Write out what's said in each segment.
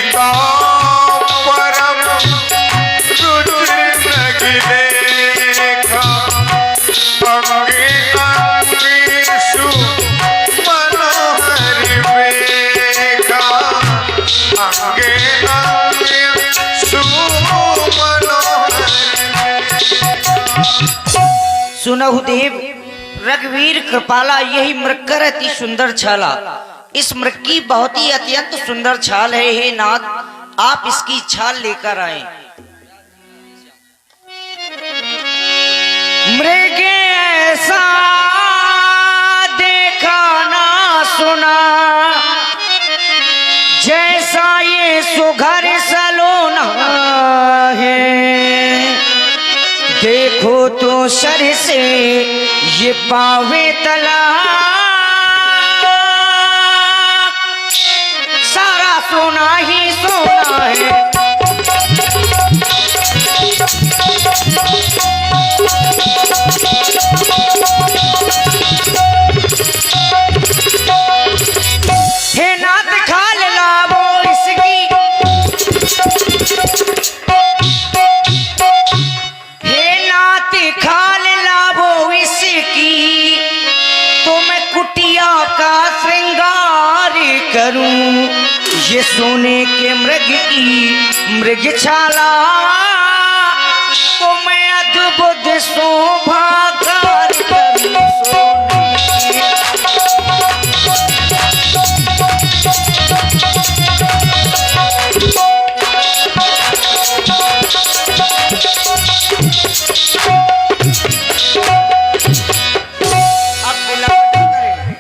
सीता परम रुचि मृग देखा अंगे अंगे सुमनोहर देखा अंगे अंगे सुमनोहर। सुनहु देव रघुवीर कृपाला यही मृग कर अति सुंदर छाला। इस मृग की बहुत ही अत्यंत सुंदर छाल है। हे नाथ आप इसकी छाल लेकर आए। मृग ऐसा देखा ना सुना जैसा ये सुघर सलोना है। देखो तो सर से ये पावे तला सारा सोना ही सोना है। हे नाथ खाल लावो इसकी खाल लाभो इसकी तो मैं कुटिया का श्रृंगार करूं। ये सोने के मृग की मृग छाला तो मैं अद्भुत शोभा कर करूं।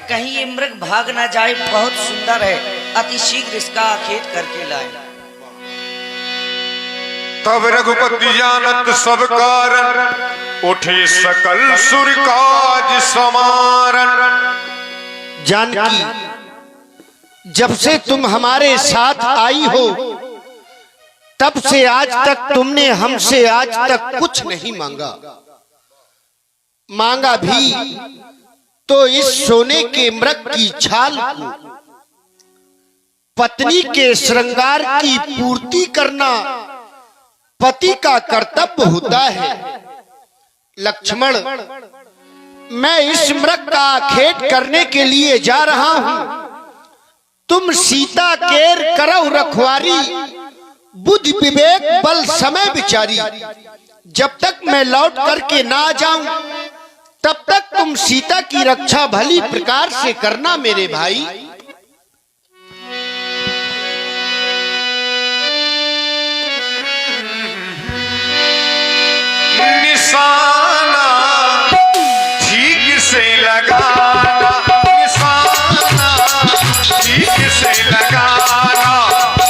कहीं ये मृग भाग ना जाए, बहुत सुंदर है, अति शीघ्र इसका खेत करके लाए। तब रघुपति जानत सब कारण उठे सकल सुर काज समारन। जानकी जब से तुम हमारे साथ आई हो तब से आज तक तुमने हमसे आज तक कुछ नहीं मांगा। मांगा भी तो इस सोने के मृग की छाल को। पत्नी के श्रृंगार की पूर्ति करना पति का कर्तव्य होता है। लक्ष्मण मैं इस मृग का खेत करने के लिए जा रहा हूं। तुम सीता केर करौ रखवारी बुद्धि विवेक बल समय विचारी। जब तक मैं लौट करके ना जाऊं तब तक तुम सीता की रक्षा भली प्रकार से करना मेरे भाई। निशाना ठीक से लगाना, निशाना ठीक से लगाना,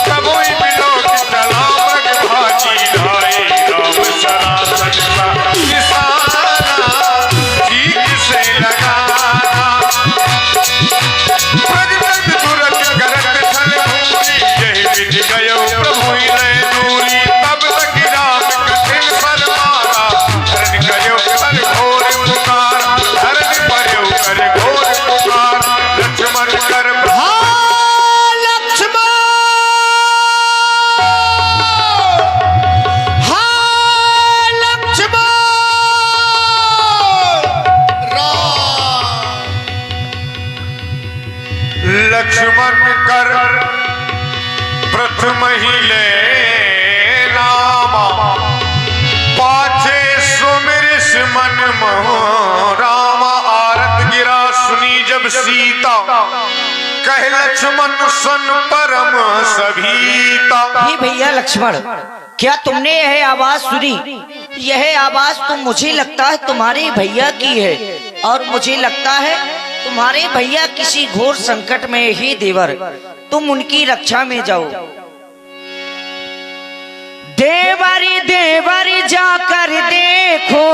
कबोई बिलोक चला मग भाजी ढाई राम सरासन का। निशाना ठीक से लगाना, प्रगट तुरंत गरक छल भूरी, यही विधि गयो प्रभु ने दूरी। तब तक राम कठिन फल मारा, धरण कयो कर घोर पुकार, धरण पर्यो कर घोर पुकार। लक्ष्मण कर लक्ष्मण कर प्रथम ही ले रामा, पाछे सुमिरिस मन मोह रामा। आरत गिरा सुनी जब सीता, कह लक्ष्मण सन परम सभीता। ही भैया लक्ष्मण क्या तुमने यह आवाज सुनी? यह आवाज तो मुझे लगता है तुम्हारे भैया की है, और मुझे लगता है तुम्हारे भैया किसी घोर संकट में। ही देवर तुम उनकी रक्षा में जाओ। देवरी देवरी जाकर देखो,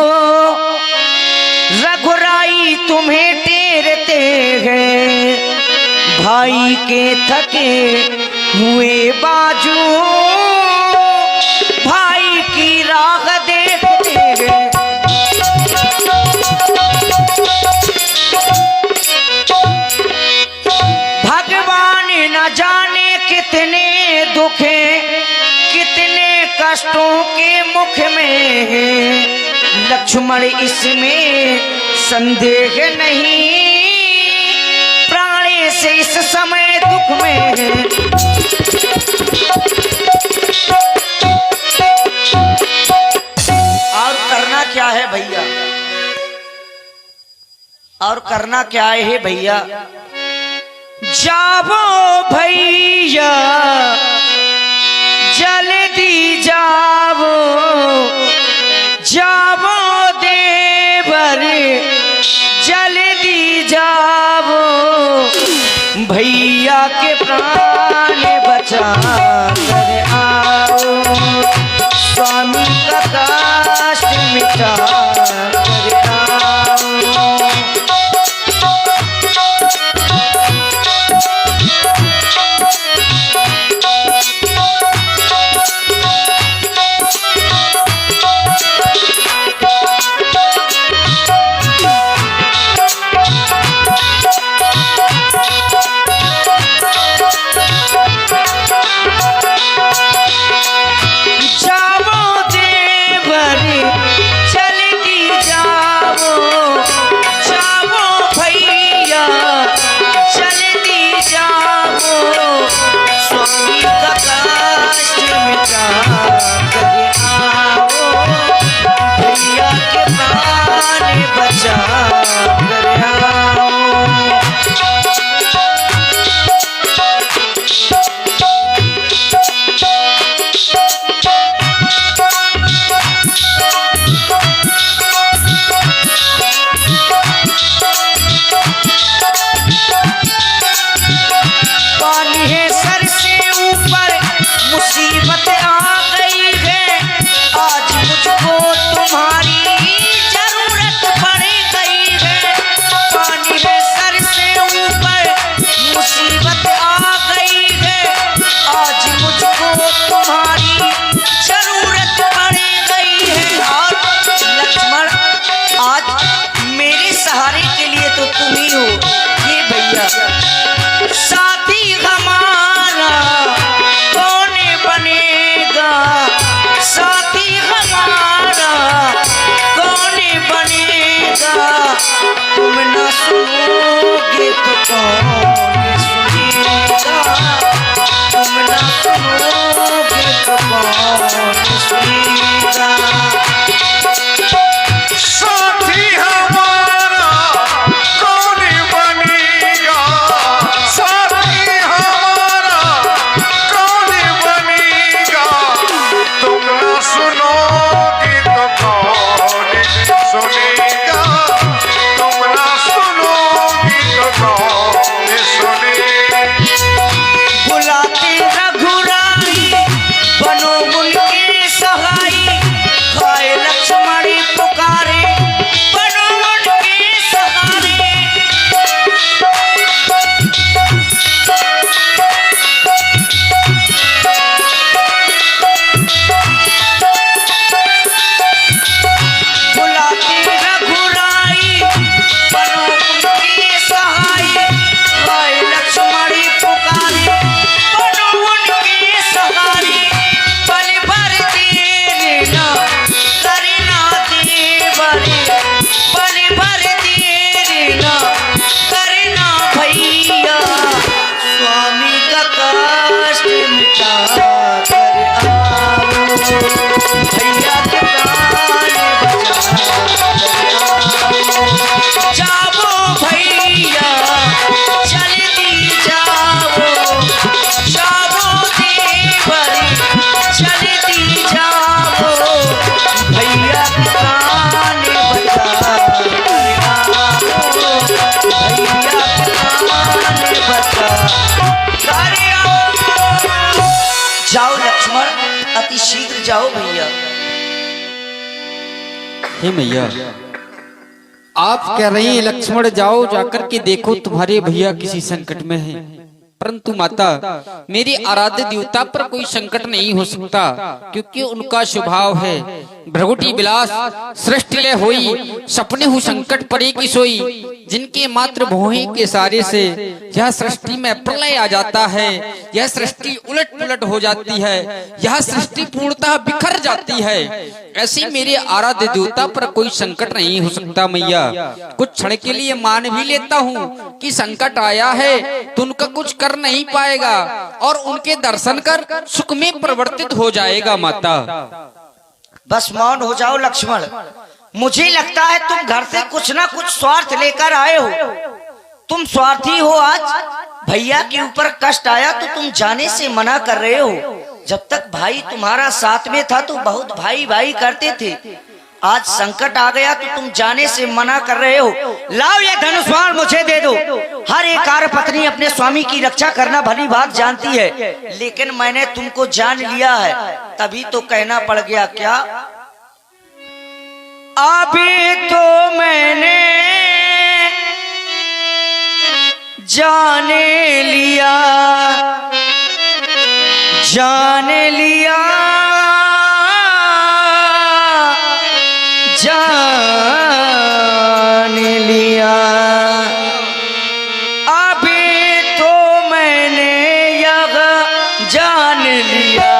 रघुराई तुम्हें टेरते हैं। भाई के थके हुए बाजू भाई की राह देखते हैं। भगवान न जाने कितने दुखे कष्टों के मुख में लक्ष्मण, इसमें संदेह नहीं। प्राणी से इस समय दुख में और करना क्या है भैया, और करना क्या है भैया। जावो भैया जल्दी जावो, जावो देवर जल्दी जावो, भैया के प्राण बचा कर आओ, स्वामी का कष्ट मिटा कर आओ। साथी हमारा कौन बनेगा, साथी हमारा कौन बनेगा, तुम न सुनोगे तो कौन सुनेगा, तुम न सुनोगे तो कौन सुनेगा। साथी हमारा कौन बनेगा, साथी हमारा कौन बनेगा, तुम न सुनोगे तो कौन सुनेगा, तुम न सुनोगे तो कौन सुनेगा। बुलाते रघुराई बनो उनके सहाई, खाए लक्ष्मण पुकारे बनो उनके सहारे। बुलाते रघुराई बनो उनके सहाई, खाए लक्ष्मण पुकारे बनो उनके सहारे। पल भर देर न करना देवरे, पल भर देर न करना भैया, स्वामी का कष्ट मिटा कर आओ, भैया के प्राण बचा कर आओ। जाओ भैया जल्दी जाओ, जाओ देवर जल्दी जाओ, भैया के प्राण बचा कर आओ, भैया के प्राण बचा कर आओ। जाओ लक्ष्मण, अति शीघ्र जाओ भैया। हे मैया, आप कह रही हैं लक्ष्मण जाओ, जाकर के देखो तुम्हारे भैया किसी संकट में हैं। परंतु माता, मेरे आराध्य देवता पर कोई संकट नहीं हो सकता, क्योंकि उनका स्वभाव है भ्रगुटी विलास सृष्टि ले होई, सपने हु संकट परे की सोई। जिनके मात्र भोहे के सारे से यह सृष्टि में प्रलय आ जाता है, यह सृष्टि उलट पुलट हो जाती है, यह सृष्टि पूर्णतः बिखर जाती है। ऐसी मेरे आराध्य देवता पर कोई संकट नहीं हो सकता मैया। कुछ क्षण के लिए मान भी लेता हूँ कि संकट आया है तो उनका कुछ कर नहीं पाएगा और उनके दर्शन कर सुख में परिवर्तित हो जाएगा माता। बस मौन हो जाओ लक्ष्मण। मुझे लगता है तुम घर से कुछ ना कुछ स्वार्थ लेकर आए हो। तुम स्वार्थी हो। आज भैया के ऊपर कष्ट आया तो तुम जाने से मना कर रहे हो। जब तक भाई तुम्हारा साथ में था तो बहुत भाई भाई करते थे। आज संकट आ गया तो तुम जाने से मना कर रहे हो। लाओ ये धनुष बाण मुझे दे दो। हर एक कार्य पत्नी अपने स्वामी की रक्षा करना भली बात जानती है, लेकिन मैंने तुमको जान लिया है तभी तो कहना पड़ गया। क्या अभी तो मैंने जाने लिया, जान लिया, जान लिया। अभी तो मैंने यह जान लिया।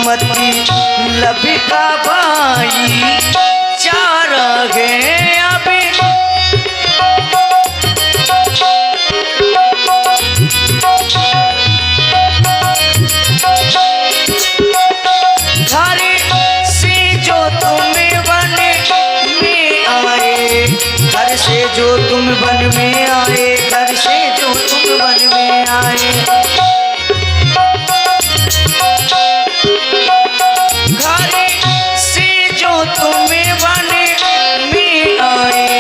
अभी लबिका भाई चार गए। अभी घर से जो तुम वन में आए, घर से जो तुम वन में आए, घर से जो तुम वन में आए।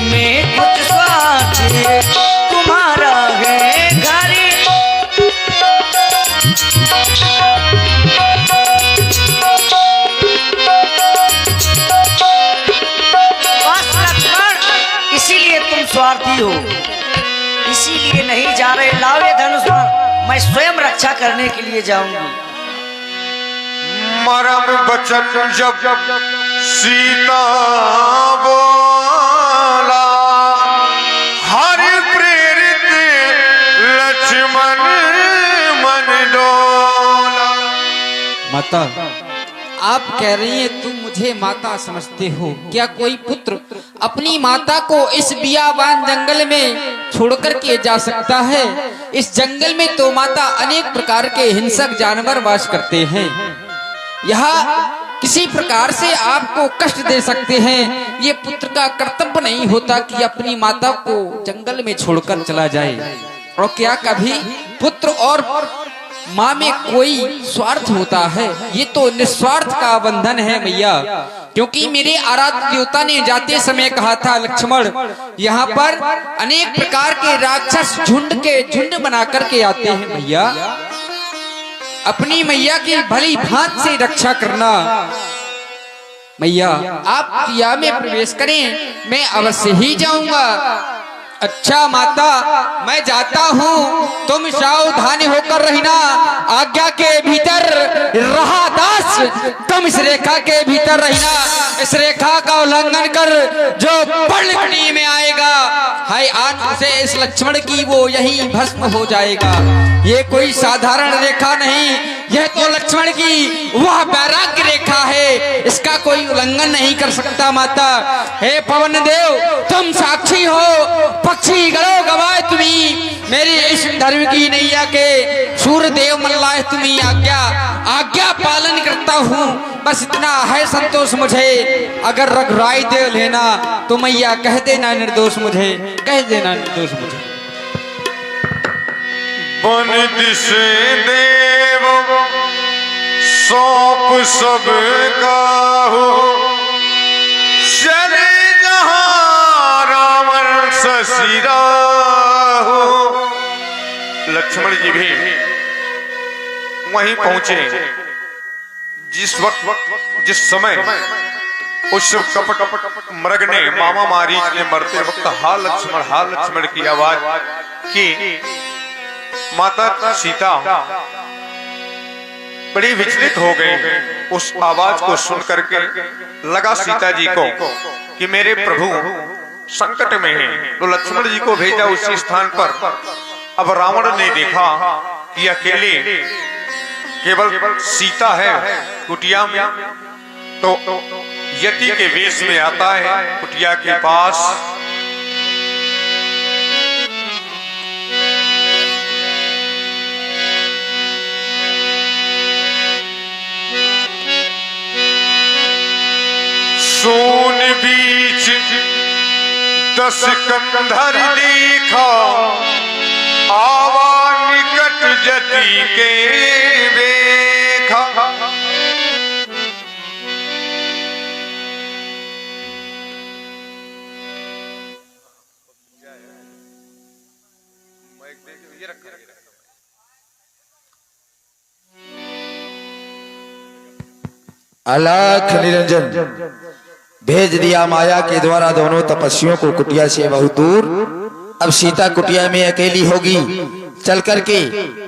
में कुछ स्वार्थ तुम्हारा है घर। बस लक्ष्मण, इसीलिए तुम स्वार्थी हो, इसीलिए नहीं जा रहे। लाओ ये धनुष बाण, मैं स्वयं रक्षा करने के लिए जाऊंगी। मरम बचन जब सीता बोला, हर प्रेरित लक्ष्मण मन डोला। माता, आप कह रही हैं तुम मुझे माता समझते हो। क्या कोई पुत्र अपनी माता को इस बियाबान जंगल में छोड़कर के जा सकता है? इस जंगल में तो माता अनेक प्रकार के हिंसक जानवर वास करते हैं। यह किसी प्रकार से आपको कष्ट दे सकते हैं। ये पुत्र का कर्तव्य नहीं होता कि अपनी माता को जंगल में छोड़कर चला जाए। और क्या कभी पुत्र और माँ में कोई स्वार्थ होता है? ये तो निस्वार्थ का बंधन है मैया। क्योंकि मेरे आराध्य देवता ने जाते समय कहा था, लक्ष्मण यहाँ पर अनेक प्रकार के राक्षस झुंड के झुंड बना करके आते हैं मैया। अपनी मैया की भली भांत से रक्षा करना। मैया आप किया में प्रवेश करें, मैं अवश्य ही जाऊंगा। अच्छा माता, मैं जाता हूँ, तुम सावधानी होकर रहना। आज्ञा के भीतर रहा दास, तुम इस रेखा के भीतर रहना। इस रेखा का उल्लंघन कर जो पलटी में आएगा, हाय आन से इस लक्ष्मण की वो यही भस्म हो जाएगा। ये कोई साधारण रेखा नहीं, यह तो लक्ष्मण की वह वैराग्य रेखा है। इसका कोई उल्लंघन नहीं कर सकता माता। हे पवन देव, तुम साक्षी हो, पक्षी गलो गवाए तुम्ही, मेरी इस धर्म की नैया के सूर्य देव मल्लाए तुम्ही आज्ञा पालन करता हूँ। बस इतना है संतोष मुझे। अगर रघुराई दे लेना तो मैया कह देना निर्दोष मुझे, कह देना निर्दोष मुझे। बन दिश देव सौंप सब का हो, चले जा कसी राहु। लक्ष्मण जी भी वहीं पहुंचे जिस वक्त जिस समय उस कपट मृग ने मामा मारीच ने मरते वक्त हा लक्ष्मण की आवाज की। माता सीता बड़ी विचलित हो गई उस आवाज को सुन करके। लगा सीता जी को कि मेरे प्रभु संकट में हैं, तो लक्ष्मण जी को भेजा उसी स्थान पर। अब रावण ने देखा कि अकेले केवल सीता है कुटिया में, तो यति के वेश में आता है कुटिया के पास। सोन बीच 10 कंधर देखा, आवा निकट जति के देखा। अलख निरंजन भेज दिया माया के द्वारा दोनों तपस्वियों को कुटिया से बहुत दूर। अब सीता कुटिया में अकेली होगी, चल करके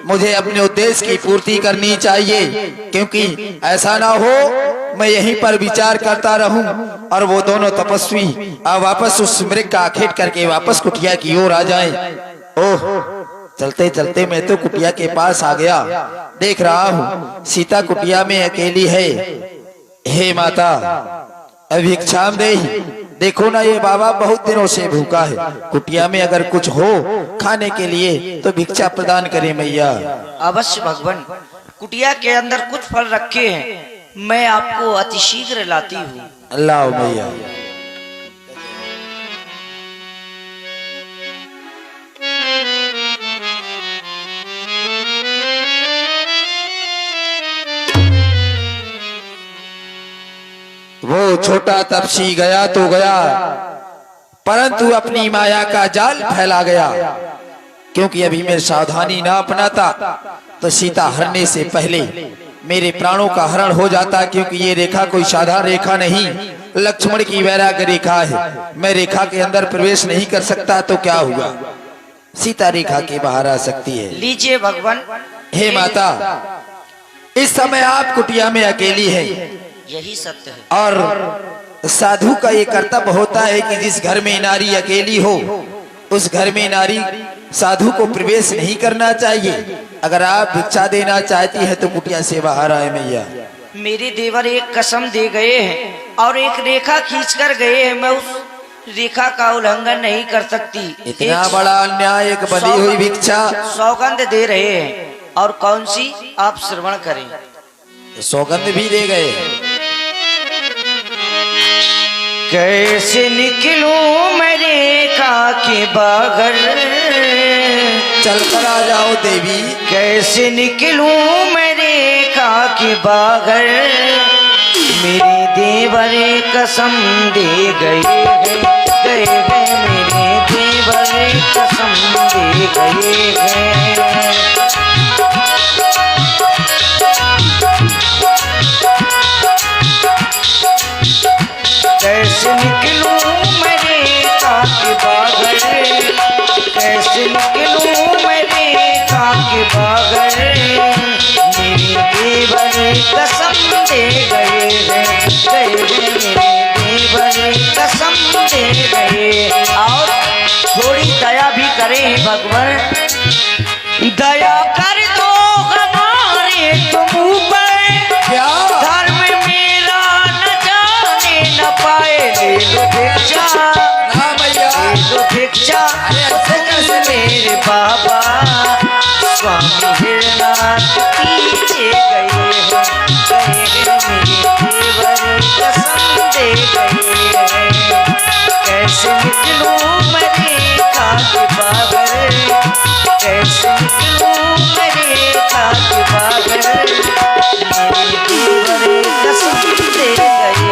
मुझे अपने उद्देश्य की पूर्ति करनी चाहिए, क्योंकि ऐसा ना हो मैं यहीं पर विचार करता रहूं और वो दोनों तपस्वी अब वापस उस मृग का खेत करके वापस कुटिया की ओर आ जाएं। ओह, चलते चलते मैं तो कुटिया के पास आ गया, देख रहा हूँ सीता कुटिया में अकेली है। हे माता अभिक्षाम दे, देखो ना ये बाबा बहुत दिनों से भूखा है, कुटिया में अगर कुछ हो खाने के लिए तो भिक्षा प्रदान करे मैया। अवश्य भगवान, कुटिया के अंदर कुछ फल रखे हैं, मैं आपको अतिशीघ्र लाती हूँ। अल्लाह मैया। वो छोटा तपसी गया तो गया, परंतु अपनी माया का जाल फैला गया, क्योंकि अभी मैं सावधानी ना अपनाता तो सीता हरने से पहले मेरे प्राणों का हरण हो जाता, क्योंकि ये रेखा कोई साधारण रेखा नहीं, लक्ष्मण की वैराग्य रेखा है। मैं रेखा के अंदर प्रवेश नहीं कर सकता तो क्या हुआ, सीता रेखा के बाहर आ सकती है। लीजिए भगवान। हे माता, इस समय आप कुटिया में अकेली है, यही सत्य है। और साधु का ये कर्तव्य होता है कि जिस घर में नारी अकेली हो उस घर में नारी साधु को प्रवेश नहीं करना चाहिए। अगर आप भिक्षा देना चाहती है तो कुटिया से बाहर आए मैया। मेरे देवर एक कसम दे गए हैं और एक रेखा खींच कर गए हैं, मैं उस रेखा का उल्लंघन नहीं कर सकती। इतना बड़ा अन्याय, एक बंधी हुई भिक्षा। सौगंध दे रहे हैं, और कौन सी आप श्रवण करें। सौगंध भी दे गए। कैसे निकलूं मैं रेखा के बागर, चल कर आ जाओ देवी। कैसे निकलूं मैं रेखा के बागर, मेरे देवर कसम दे गए मेरे देवर कसम दे गए। कैसे निकलूं मैं रेखा के बागर, कैसे निकलूं मैं रेखा के बागर, मेरे देवर कसम दे गए हैं, मेरे देवर कसम दे गए। और थोड़ी दया भी करें भगवान, दया कर दो हमारे तुम ऊपर, क्या धर्म मेरा न जाने न पाए, ले लो भिक्षा, ना मैया, ले लो भिक्षा मेरे बाबा। स्वामी हिरनाथ पीछे गए हैं, मेरे देवर कसम दे गए हैं। कैसे निकलूं मैं रेखा के बागर, कैसे निकलूं मैं रेखा के बागर, मेरे देवर कसम दे गए हैं,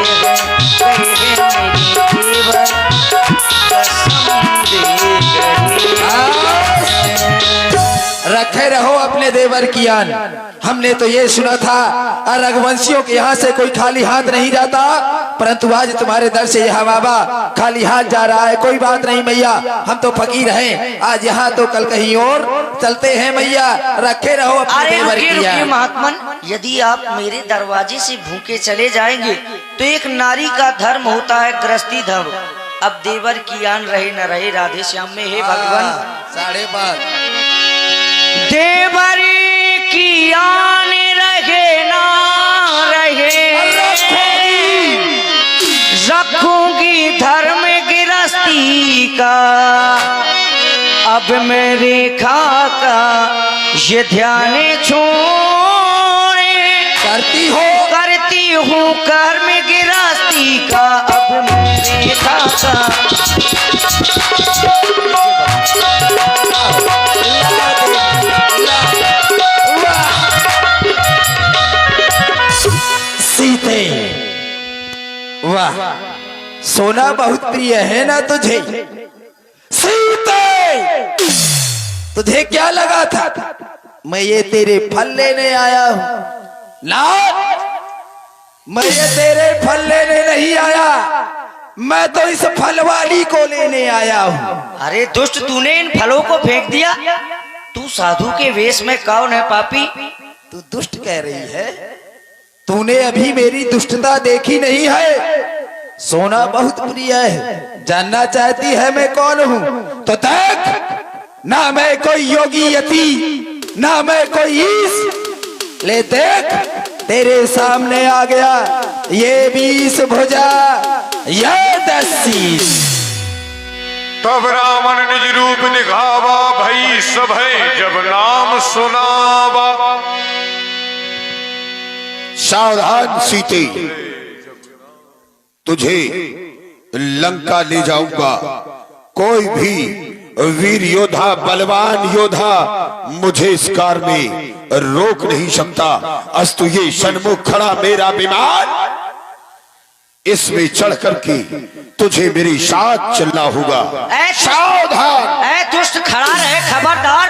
मेरे देवर कसम दे देवर कियान, हमने तो ये सुना था रघुवंशियों के यहाँ से कोई खाली हाथ नहीं जाता, परंतु आज तुम्हारे दर से यहाँ बाबा खाली हाथ जा रहा है। कोई बात नहीं मैया, हम तो फकीर हैं, आज यहाँ तो कल कहीं और चलते हैं मैया, रखे रहो अपने अरे देवर रुकिए रुकिए कियान। महात्मन, यदि आप मेरे दरवाजे से भूखे चले जाएंगे तो एक नारी का धर्म होता है गृहस्थी धर्म। अब देवर कियान रहे न रहे, राधे श्याम में हे भगवान। 5:30 देवर कियान रहे ना रहे, रखूंगी धर्म गृहस्थी का। अब मैं रेखा का ये ध्यान छोड़े, करती हूँ कर्म गृहस्थी का। अब मैं रेखा का सीते, वाह सोना बहुत प्रिय है ना तुझे। सीते, तुझे क्या लगा था मैं ये तेरे फल लेने आया हूं? ना, मैं ये तेरे फल लेने नहीं आया, मैं तो इस फल वाली को लेने आया हूं। अरे दुष्ट, तूने इन फलों को फेंक दिया। तू साधु के वेश में कौन है पापी? तू दुष्ट कह रही है? तूने अभी मेरी दुष्टता देखी नहीं है। सोना बहुत प्रिय है, जानना चाहती है मैं कौन हूँ? तो देख, ना मैं कोई योगी यति, ना मैं कोई ईश। ले देख, तेरे सामने आ गया ये 20 भुजा, ये 10 शीश। तब रावण निज रूप दिखावा, भई सभय जब नाम सुनावा। सावधान सीते, तुझे लंका ले जाऊंगा। कोई भी वीर योद्धा, बलवान योद्धा मुझे इस कार में रोक नहीं सकता। अस्तु ये सन्मुख खड़ा मेरा विमान, इसमें चढ़ करके तुझे मेरे साथ चलना होगा। सावधान। ऐ दुष्ट, खड़ा रहे, खबरदार।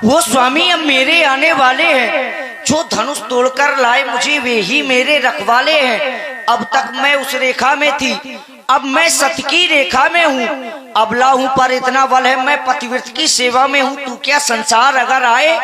वो स्वामी अब मेरे आने वाले हैं। जो धनुष तोड़कर लाए मुझे वे ही मेरे रखवाले हैं। अब तक मैं उस रेखा में थी, अब मैं सत्य की रेखा में हूँ। अबला हूँ पर इतना बल है, मैं पतिव्रत की सेवा में हूँ। तू क्या संसार अगर आए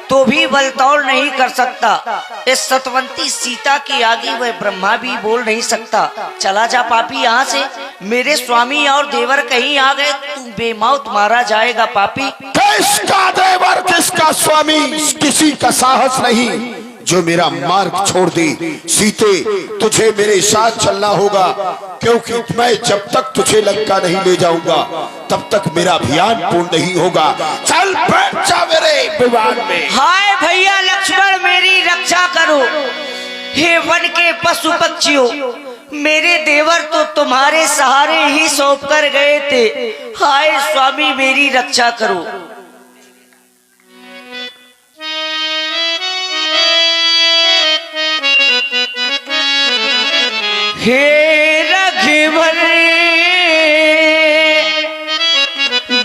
तो भी बलतौल नहीं कर सकता। इस सतवंती सीता के आगे वह ब्रह्मा भी बोल नहीं सकता। चला जा पापी यहाँ से, मेरे स्वामी और देवर कहीं आ गए, तू बेमौत मारा जाएगा पापी। किसका देवर, किसका स्वामी, किसी का साहस नहीं जो मेरा मार्ग छोड़ दे। सीते, तुझे मेरे साथ चलना होगा, क्योंकि मैं जब तक तुझे लंका नहीं ले जाऊंगा तब तक मेरा अभियान पूर्ण नहीं होगा। चल बैठ जा मेरे विमान में। हाय भैया लक्ष्मण, मेरी रक्षा करो। हे वन के पशु पक्षियों, मेरे देवर तो तुम्हारे सहारे ही सौंप कर गए थे। हाय स्वामी, मेरी रक्षा करो। हे रघुवर,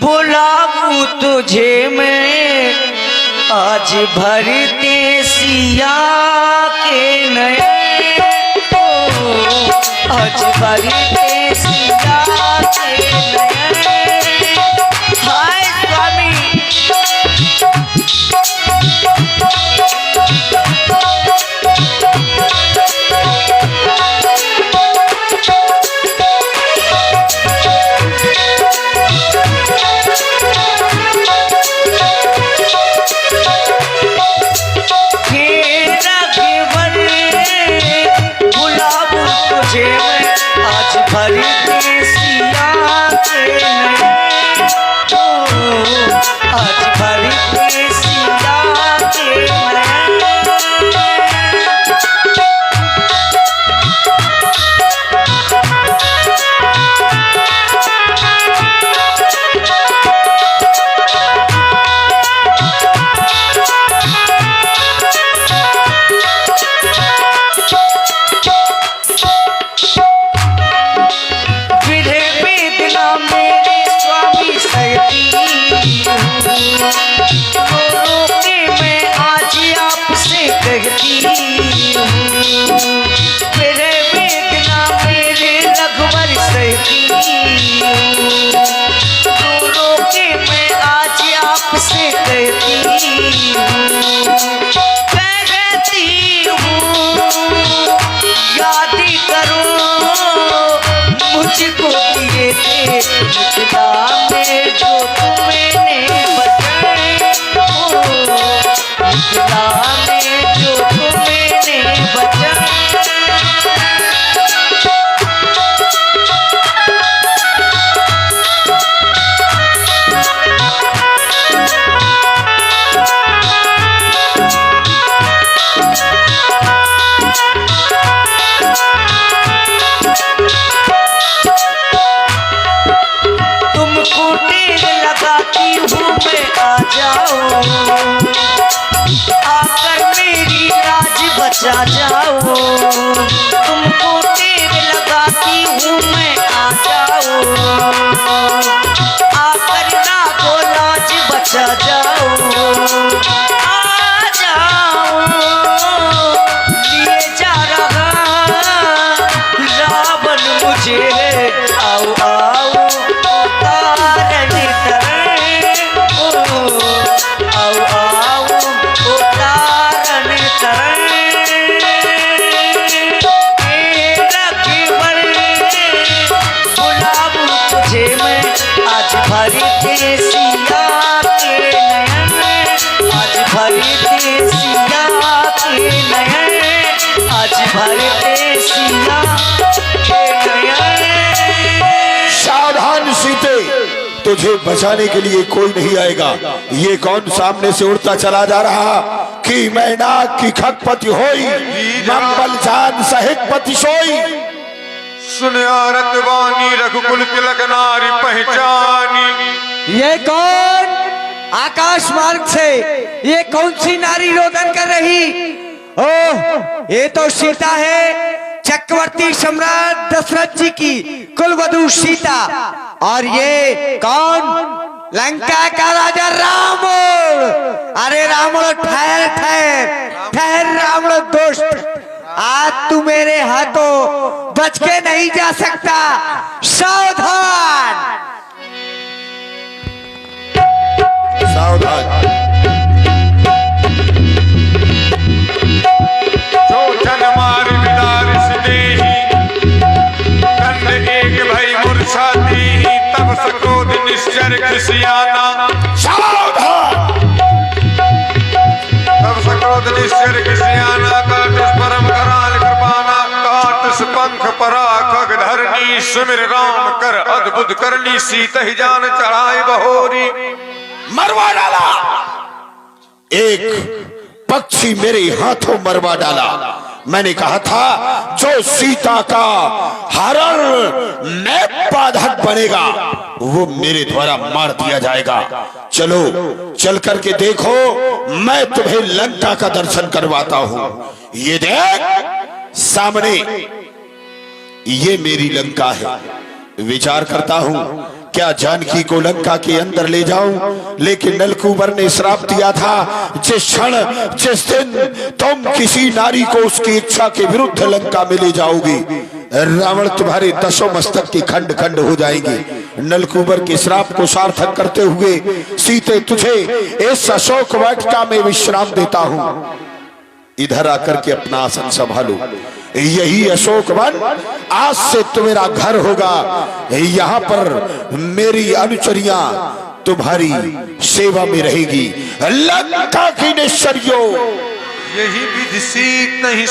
बुलाऊं तुझे मैं, आज भरते सिया के नए। आज भरते सिया के नए। हाय स्वामी, आज मुझको दिए थे मिथिला में जो तुमने वचन, ओ मिथिला में जो तुमने वचन। तुमको टेर लगाती हूँ मैं, आ जाओ आकर मेरी लाज बचा जाओ। तुमको टेर लगाती हूँ मैं, आ जाओ आकर ना को लाज बचा जाओ। आ जाओ लिए जा रहा रावण मुझे, आओ आओ तारण तरण, ओ आओ आओ ओ तारण तरण। रखिवर बुलाऊं तुझे मैं, आज भरी दे सिया के नयन, आज भरी दे सिया के नयन, आज भरी दे सिया के नयन। सावधान सीते, तुझे बचाने के लिए कोई नहीं आएगा। ये कौन सामने से उड़ता चला जा रहा कि मैं नाग की खगपति होई, मंगल जान सहित पति सोई। सुनियारत वाणी रघुकुल तिलक नारी पहचानी। ये कौन आकाश मार्ग से ये कौन सी नारी रोदन कर रही? ओह, ये तो सीता है, चक्रवर्ती सम्राट दशरथ जी की कुलवधू सीता। और ये कौन? लंका का राजा रावण। अरे रावण ठहर ठहर ठहर रावण दोस्त, आज तू मेरे हाथों बच के नहीं जा सकता, सावधान। सावधान। जो जन मार बिदार सिदेही, दंड एक भई मूर्छा दीही, तब सक्रोध निश्चर खिसियाना। तब सक्रोध निश्चर खिसियाना, काटिस परम कराल कृपाना, काटिस पंख परा खग धरनी, सुमिर राम कर अद्भुत करनी, सीत ही जान चढ़ाई बहोरी। मरवा डाला, एक पक्षी मेरे हाथों मरवा डाला। मैंने कहा था जो सीता का हरण में बाधक बनेगा वो मेरे द्वारा मार दिया जाएगा। चलो चल करके देखो, मैं तुम्हें लंका का दर्शन करवाता हूं। ये देख सामने, ये मेरी लंका है। विचार करता हूं क्या जानकी को लंका के अंदर ले जाऊं, लेकिन नलकूबर ने श्राप दिया था जिस क्षण जिस दिन तुम किसी नारी को उसकी इच्छा के विरुद्ध लंका में ले जाओगी, रावण तुम्हारे दसों मस्तक की खंड खंड हो जाएंगे। नलकूबर के श्राप को सार्थक करते हुए सीते तुझे इस अशोक वाटिका में विश्राम देता हूं। इधर आकर के अपना आसन संभालो। यही अशोक वन आज से तुम्हारा घर होगा। यहाँ पर मेरी अनुचरियां तुम्हारी सेवा में रहेगी। लंका की निश्चर्यो यही विधि सीत नहीं